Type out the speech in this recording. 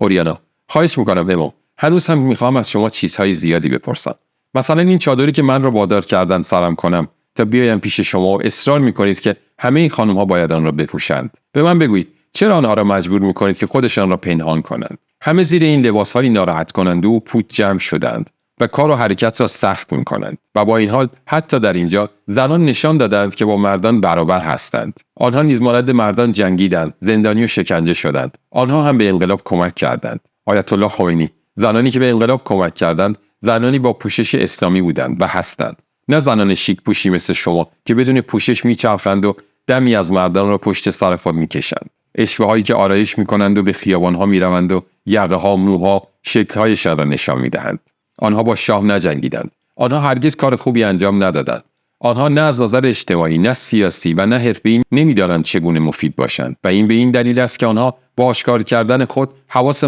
اوریانا: خواهش میکنم امو. هنوز هم میخوام از شما چیزهای زیادی بپرسم. مثلا این چادری که من را وادار کردن سرم کنم تا بیایم پیش شما و اصرار میکنید که همه این خانم‌ها باید آن را بپوشند. به من بگویید چرا آنها را مجبور میکنید که خودشان را پنهان کنند؟ همه زیر این لباس‌های ناراحت کننده و پوچ جمع شدند و کار و حرکت را سخت می‌کنند و با این حال حتی در اینجا زنان نشان دادند که با مردان برابر هستند. آنها نیز مانند مردان جنگیدند، زندانی و شکنجه شدند. آنها هم به انقلاب کمک کردند. آیت الله خمینی: زنانی که به انقلاب کمک کردند، زنانی با پوشش اسلامی بودند و هستند. نه زنان شیک پوشی مثل شما که بدون پوشش میچرخند و دمی از مردان را پشت سر خود میکشند. اشوه‌هایی که آرایش می‌کنند و به خیابان‌ها می‌روند و یقه‌ها، موها، شکل‌هایشان را نشان می‌دهند. آنها با شاه نجنگیدند. آنها هرگز کار خوبی انجام ندادند. آنها نه از نظر اجتماعی، نه سیاسی و نه حرفه‌ای نمی‌دانند چگونه مفید باشند و این به این دلیل است که آنها با آشکار کردن خود حواس